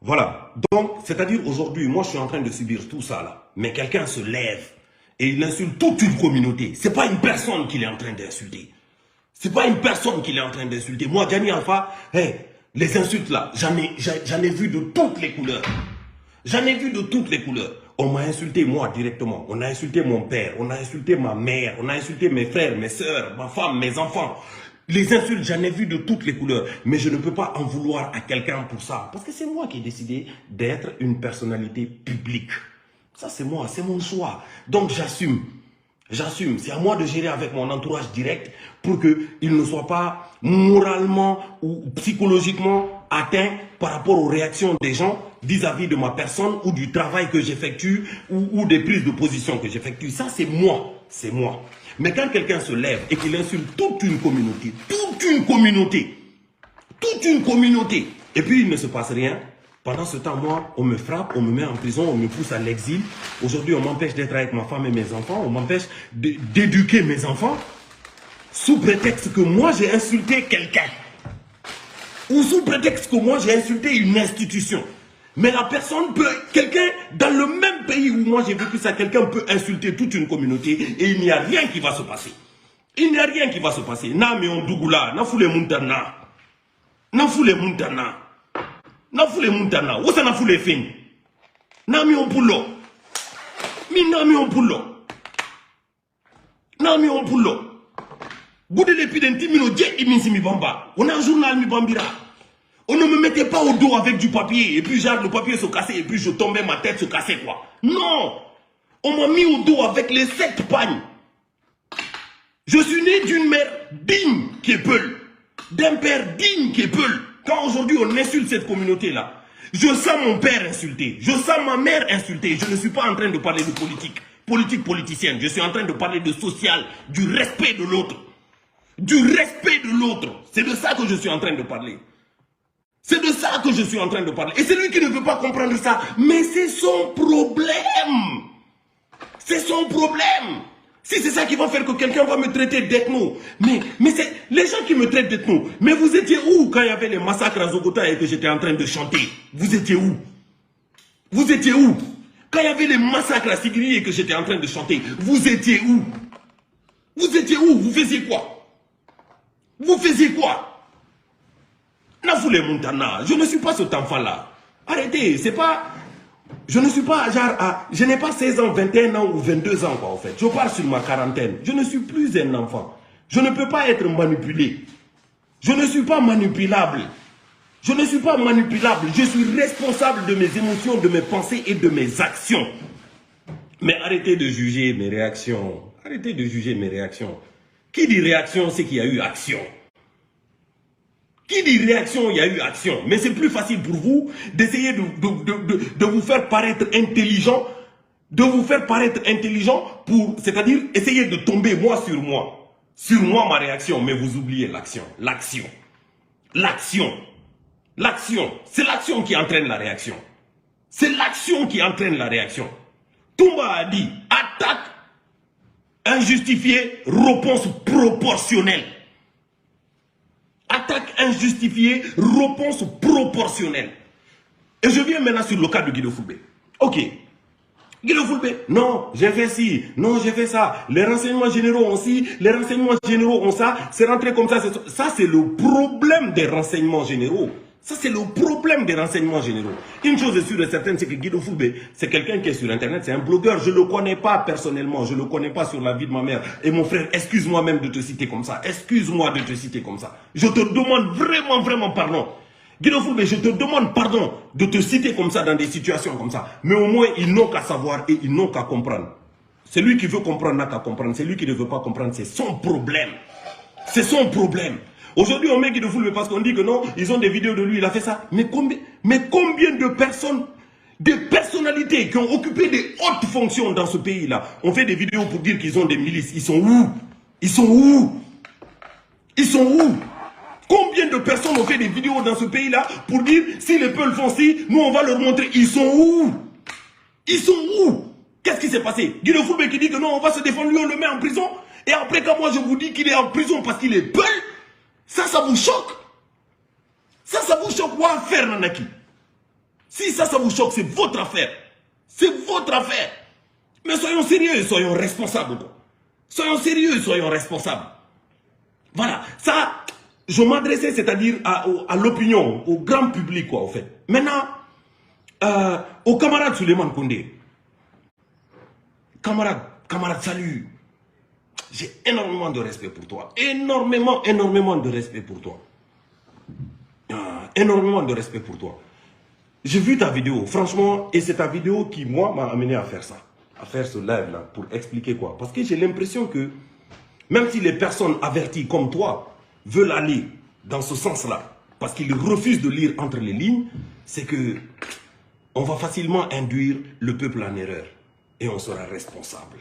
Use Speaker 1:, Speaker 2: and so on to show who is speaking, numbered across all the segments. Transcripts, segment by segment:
Speaker 1: Voilà. Donc, c'est-à-dire aujourd'hui, moi je suis en train de subir tout ça là. Mais quelqu'un se lève et il insulte toute une communauté. C'est pas une personne qu'il est en train d'insulter. C'est pas une personne qu'il est en train d'insulter. Moi, Gani Alpha, hey, les insultes là, j'en ai vu de toutes les couleurs. J'en ai vu de toutes les couleurs. On m'a insulté moi directement. On a insulté mon père, on a insulté ma mère, on a insulté mes frères, mes soeurs, ma femme, mes enfants. Les insultes, j'en ai vu de toutes les couleurs. Mais je ne peux pas en vouloir à quelqu'un pour ça. Parce que c'est moi qui ai décidé d'être une personnalité publique. Ça, c'est moi, c'est mon choix. Donc, j'assume. J'assume. C'est à moi de gérer avec mon entourage direct pour qu'il ne soit pas moralement ou psychologiquement atteint par rapport aux réactions des gens vis-à-vis de ma personne ou du travail que j'effectue ou des prises de position que j'effectue. Ça, c'est moi. C'est moi. Mais quand quelqu'un se lève et qu'il insulte toute une communauté, et puis il ne se passe rien, pendant ce temps, moi, on me frappe, on me met en prison, on me pousse à l'exil. Aujourd'hui, on m'empêche d'être avec ma femme et mes enfants, on m'empêche d'éduquer mes enfants, sous prétexte que moi, j'ai insulté quelqu'un. Ou sous prétexte que moi, j'ai insulté une institution. Mais la personne peut, quelqu'un, dans le même pays où moi j'ai vécu ça, quelqu'un peut insulter toute une communauté et il n'y a rien qui va se passer. Il n'y a rien qui va se passer. Na mi on dougoula, na foule muntana. Na foule muntana. Na foule muntana. Où ça na foule fin? Na mi on poulo. Mi na mi on poulo. Na mi on poulo. Goudé l'épidémie mino djé iminsi mi bamba. On a un journal mi bambira. On ne me mettait pas au dos avec du papier et puis genre le papier se cassait et puis je tombais, ma tête se cassait quoi. Non! On m'a mis au dos avec les 7 pagnes. Je suis né d'une mère digne qui est Peul. D'un père digne qui est Peul. Quand aujourd'hui on insulte cette communauté-là, je sens mon père insulté. Je sens ma mère insultée. Je ne suis pas en train de parler de politique politicienne. Je suis en train de parler de social, du respect de l'autre. Du respect de l'autre. C'est de ça que je suis en train de parler. C'est de ça que je suis en train de parler. Et c'est lui qui ne veut pas comprendre ça. Mais c'est son problème. C'est son problème. Si c'est ça qui va faire que quelqu'un va me traiter d'ethno. Mais c'est les gens qui me traitent d'ethno. Mais vous étiez où quand il y avait les massacres à Zogota et que j'étais en train de chanter? Vous étiez où? Vous étiez où? Quand il y avait les massacres à Sigiri et que j'étais en train de chanter, vous étiez où? Vous étiez où? Vous faisiez quoi? Vous faisiez quoi? Nafoule Montana, je ne suis pas cet enfant-là. Arrêtez, c'est pas... Je ne suis pas genre... je n'ai pas 16 ans, 21 ans ou 22 ans, quoi, en fait. Je pars sur ma quarantaine. Je ne suis plus un enfant. Je ne peux pas être manipulé. Je ne suis pas manipulable. Je ne suis pas manipulable. Je suis responsable de mes émotions, de mes pensées et de mes actions. Mais arrêtez de juger mes réactions. Arrêtez de juger mes réactions. Qui dit réaction, c'est qu'il y a eu action. Qui dit réaction, il y a eu action. Mais c'est plus facile pour vous d'essayer de vous faire paraître intelligent. De vous faire paraître intelligent pour, c'est-à-dire, essayer de tomber moi. Sur moi, ma réaction. Mais vous oubliez l'action. L'action. L'action. L'action. C'est l'action qui entraîne la réaction. C'est l'action qui entraîne la réaction. Toumba a dit, attaque injustifiée, réponse proportionnelle. Attaque injustifiée, réponse proportionnelle. Et je viens maintenant sur le cas de Guido Fulbé. Ok. Guido Fulbé, non, j'ai fait ci, non, j'ai fait ça. Les renseignements généraux ont ci, les renseignements généraux ont ça. C'est rentré comme ça. Ça, c'est le problème des renseignements généraux. Ça, c'est le problème des renseignements généraux. Une chose est sûre et certaine, c'est que Guido Fulbé, c'est quelqu'un qui est sur Internet, c'est un blogueur. Je ne le connais pas personnellement, je ne le connais pas sur la vie de ma mère. Et mon frère, excuse-moi même de te citer comme ça. Excuse-moi de te citer comme ça. Je te demande vraiment pardon. Guido Fulbé, je te demande pardon de te citer comme ça dans des situations comme ça. Mais au moins, ils n'ont qu'à savoir et ils n'ont qu'à comprendre. Celui qui veut comprendre n'a qu'à comprendre. Celui qui ne veut pas comprendre, c'est son problème. C'est son problème. Aujourd'hui, on met Guido Fulbé parce qu'on dit que non, ils ont des vidéos de lui, il a fait ça. Mais combien de personnes, des personnalités qui ont occupé des hautes fonctions dans ce pays-là, ont fait des vidéos pour dire qu'ils ont des milices? Ils sont où? Ils sont où? Ils sont où? Combien de personnes ont fait des vidéos dans ce pays-là pour dire si les Peuls font ci, nous on va leur montrer? Ils sont où? Ils sont où? Qu'est-ce qui s'est passé? Guido Fulbé qui dit que non, on va se défendre, lui on le met en prison. Et après quand moi je vous dis qu'il est en prison parce qu'il est Peul, ça vous choque? Ça vous choque? Wa faire nanaki? Si ça vous choque, c'est votre affaire. C'est votre affaire. Mais soyons sérieux et soyons responsables. Quoi. Soyons sérieux et soyons responsables. Voilà. Ça, je m'adressais, c'est-à-dire à l'opinion, au grand public, quoi, en fait. Maintenant, au camarade Souleymane Kondé. Camarade, salut. J'ai énormément de respect pour toi. Énormément de respect pour toi. Énormément de respect pour toi. J'ai vu ta vidéo, franchement, et c'est ta vidéo qui, moi, m'a amené à faire ça. À faire ce live-là, pour expliquer quoi. Parce que j'ai l'impression que, même si les personnes averties comme toi veulent aller dans ce sens-là, parce qu'ils refusent de lire entre les lignes, c'est que on va facilement induire le peuple en erreur. Et on sera responsable.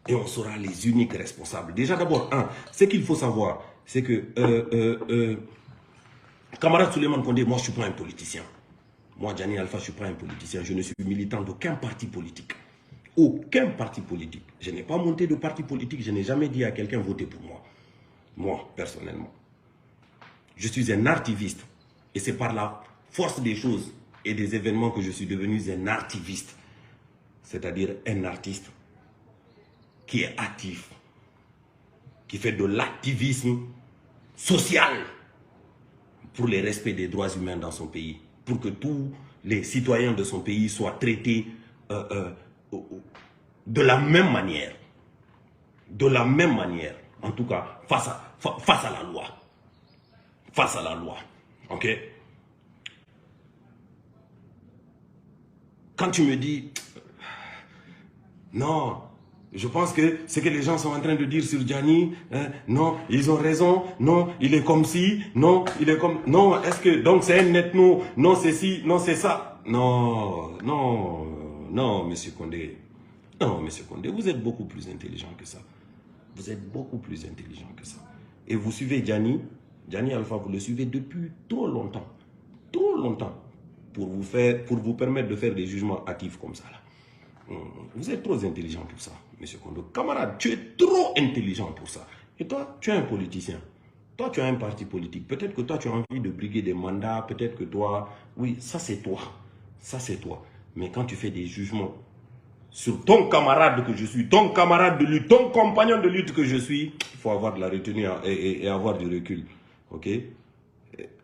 Speaker 1: Et on sera les uniques responsables. Déjà d'abord, ce qu'il faut savoir, c'est que, camarade Souleymane Kondé, moi je ne suis pas un politicien. Moi, Diani Alpha, je ne suis pas un politicien. Je ne suis militant d'aucun parti politique. Aucun parti politique. Je n'ai pas monté de parti politique. Je n'ai jamais dit à quelqu'un votez pour moi. Moi, personnellement. Je suis un artiviste. Et c'est par la force des choses et des événements que je suis devenu un artiviste. C'est-à-dire un artiste qui est actif, qui fait de l'activisme social pour le respect des droits humains dans son pays, pour que tous les citoyens de son pays soient traités de la même manière. De la même manière. En tout cas, face à la loi. Face à la loi. Ok? Quand tu me dis, non, je pense que ce que les gens sont en train de dire sur Diani, non, ils ont raison, non, il est comme ci, non, il est comme... Non, est-ce que... Donc c'est un ethno, non, c'est ci, non, c'est ça. Non, monsieur Kondé. Non, monsieur Kondé, vous êtes beaucoup plus intelligent que ça. Vous êtes beaucoup plus intelligent que ça. Et vous suivez Diani Alpha, vous le suivez depuis trop longtemps. Trop longtemps. Pour vous permettre de faire des jugements hâtifs comme ça, là. Vous êtes trop intelligent pour ça, monsieur Kondé. Camarade, tu es trop intelligent pour ça. Et toi, tu es un politicien. Toi, tu as un parti politique. Peut-être que toi, tu as envie de briguer des mandats. Peut-être que toi... Oui, ça, c'est toi. Ça, c'est toi. Mais quand tu fais des jugements sur ton camarade que je suis, ton camarade de lutte, ton compagnon de lutte que je suis, il faut avoir de la retenue et avoir du recul. Ok?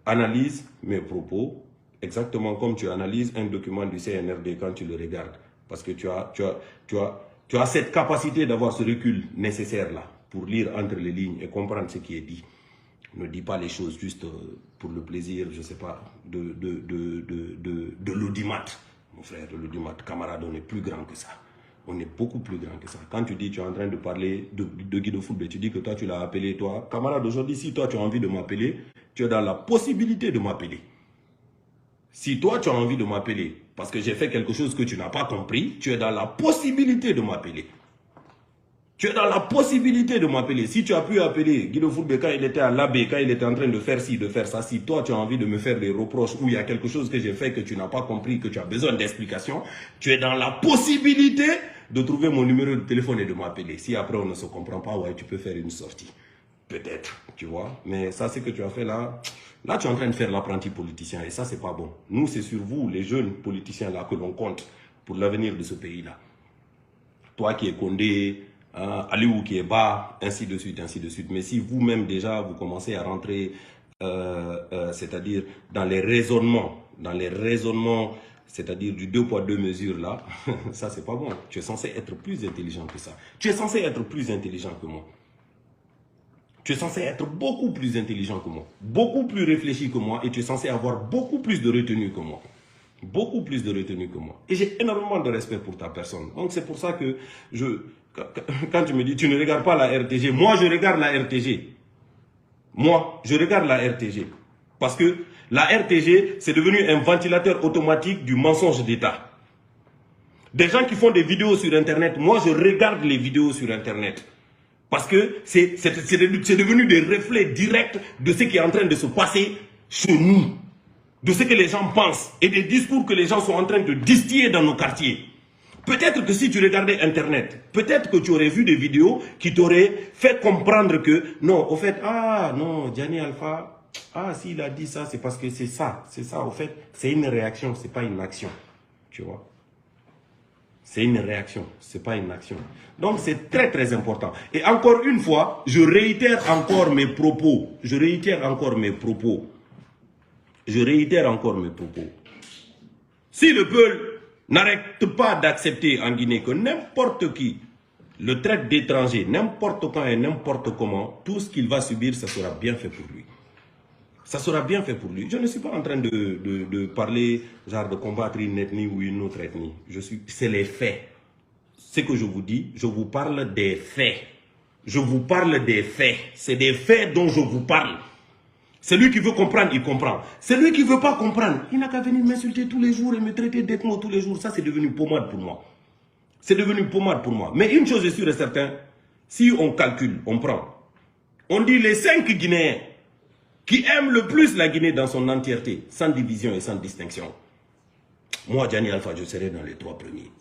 Speaker 1: Analyse mes propos exactement comme tu analyses un document du CNRD quand tu le regardes. Parce que tu as cette capacité d'avoir ce recul nécessaire là pour lire entre les lignes et comprendre ce qui est dit. Ne dis pas les choses juste pour le plaisir, je ne sais pas, de l'audimat. Mon frère, de l'audimat, camarade, on est plus grand que ça. On est beaucoup plus grand que ça. Quand tu dis, tu es en train de parler de Guido Football, tu dis que toi, tu l'as appelé, toi. Camarade, aujourd'hui, si toi, tu as envie de m'appeler, tu es dans la possibilité de m'appeler. Si toi, tu as envie de m'appeler, parce que j'ai fait quelque chose que tu n'as pas compris, tu es dans la possibilité de m'appeler. Tu es dans la possibilité de m'appeler. Si tu as pu appeler Guido Football quand il était à l'AB, quand il était en train de faire ci, de faire ça, si toi, tu as envie de me faire des reproches ou il y a quelque chose que j'ai fait que tu n'as pas compris, que tu as besoin d'explications, tu es dans la possibilité de trouver mon numéro de téléphone et de m'appeler. Si après, on ne se comprend pas, ouais, tu peux faire une sortie. Peut-être, tu vois. Mais ça, c'est que tu as fait là... Là, tu es en train de faire l'apprenti politicien et ça, c'est pas bon. Nous, c'est sur vous, les jeunes politiciens là, que l'on compte pour l'avenir de ce pays-là. Toi qui es Kondé, Aliou qui est bas, ainsi de suite, ainsi de suite. Mais si vous-même déjà, vous commencez à rentrer, c'est-à-dire dans les raisonnements, c'est-à-dire du 2 poids 2 mesures là, ça, c'est pas bon. Tu es censé être plus intelligent que ça. Tu es censé être plus intelligent que moi. Tu es censé être beaucoup plus intelligent que moi, beaucoup plus réfléchi que moi et tu es censé avoir beaucoup plus de retenue que moi. Beaucoup plus de retenue que moi. Et j'ai énormément de respect pour ta personne. Donc c'est pour ça que quand tu me dis tu ne regardes pas la RTG, moi je regarde la RTG. Moi, je regarde la RTG. Parce que la RTG, c'est devenu un ventilateur automatique du mensonge d'État. Des gens qui font des vidéos sur Internet, moi je regarde les vidéos sur Internet. Parce que c'est devenu des reflets directs de ce qui est en train de se passer chez nous. De ce que les gens pensent et des discours que les gens sont en train de distiller dans nos quartiers. Peut-être que si tu regardais Internet, peut-être que tu aurais vu des vidéos qui t'auraient fait comprendre que, non, au fait, ah non, Diani Alpha, Ah, s'il a dit ça, c'est parce que c'est ça. C'est ça, au fait. C'est une réaction, c'est pas une action. Tu vois? C'est une réaction, c'est pas une action. Donc, c'est très, très important. Et encore une fois, je réitère encore mes propos. Je réitère encore mes propos. Je réitère encore mes propos. Si le peuple n'arrête pas d'accepter en Guinée que n'importe qui le traite d'étranger, n'importe quand et n'importe comment, tout ce qu'il va subir, ça sera bien fait pour lui. Ça sera bien fait pour lui. Je ne suis pas en train de parler, genre de combattre une ethnie ou une autre ethnie. C'est les faits. Ce que je vous dis, je vous parle des faits. Je vous parle des faits. C'est des faits dont je vous parle. Celui qui veut comprendre, il comprend. Celui qui ne veut pas comprendre, il n'a qu'à venir m'insulter tous les jours et me traiter d'ethno tous les jours. Ça, c'est devenu pommade pour moi. C'est devenu pommade pour moi. Mais une chose est sûre et certaine, si on calcule, on prend. On dit les 5 Guinéens qui aiment le plus la Guinée dans son entièreté, sans division et sans distinction. Moi, Gianni Alpha, je serai dans les 3 premiers.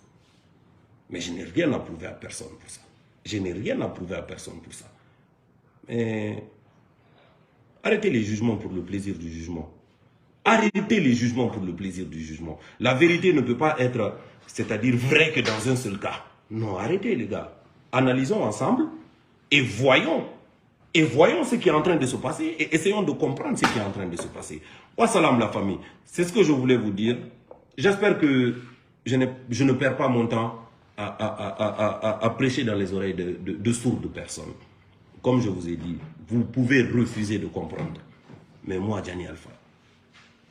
Speaker 1: Mais je n'ai rien à prouver à personne pour ça. Je n'ai rien à prouver à personne pour ça. Mais arrêtez les jugements pour le plaisir du jugement. Arrêtez les jugements pour le plaisir du jugement. La vérité ne peut pas être, c'est-à-dire vrai que dans un seul cas. Non, arrêtez les gars. Analysons ensemble et voyons. Et voyons ce qui est en train de se passer et essayons de comprendre ce qui est en train de se passer. Wassalam la famille. C'est ce que je voulais vous dire. J'espère que je ne perds pas mon temps à prêcher dans les oreilles de sourdes personnes. Comme je vous ai dit, vous pouvez refuser de comprendre. Mais moi, Gianni Alpha,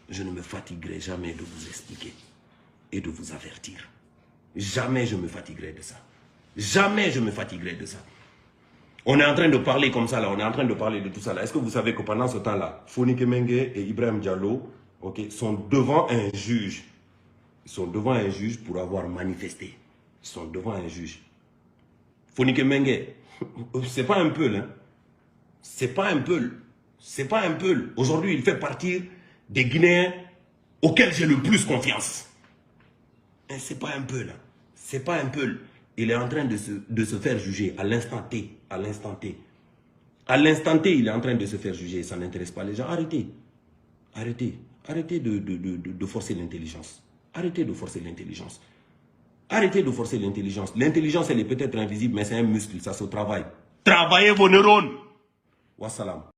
Speaker 1: je ne me fatiguerai jamais de vous expliquer et de vous avertir. Jamais je me fatiguerai de ça. Jamais je me fatiguerai de ça. On est en train de parler comme ça là, on est en train de parler de tout ça là. Est-ce que vous savez que pendant ce temps-là, Fonike Mengue et Ibrahim Diallo sont devant un juge. Ils sont devant un juge pour avoir manifesté. Ils sont devant un juge. Fonike Mengue, c'est pas un peu, hein. C'est pas un peu. C'est pas un peu. Aujourd'hui, il fait partie des Guinéens auxquels j'ai le plus confiance. C'est pas un peu là. C'est pas un peu. Il est en train de se faire juger à l'instant T. À l'instant T. À l'instant T, il est en train de se faire juger. Ça n'intéresse pas les gens. Arrêtez. Arrêtez. Arrêtez de forcer l'intelligence. Arrêtez de forcer l'intelligence. Arrêtez de forcer l'intelligence. L'intelligence, elle est peut-être invisible, mais c'est un muscle. Ça se travaille. Travaillez vos neurones. Wassalam.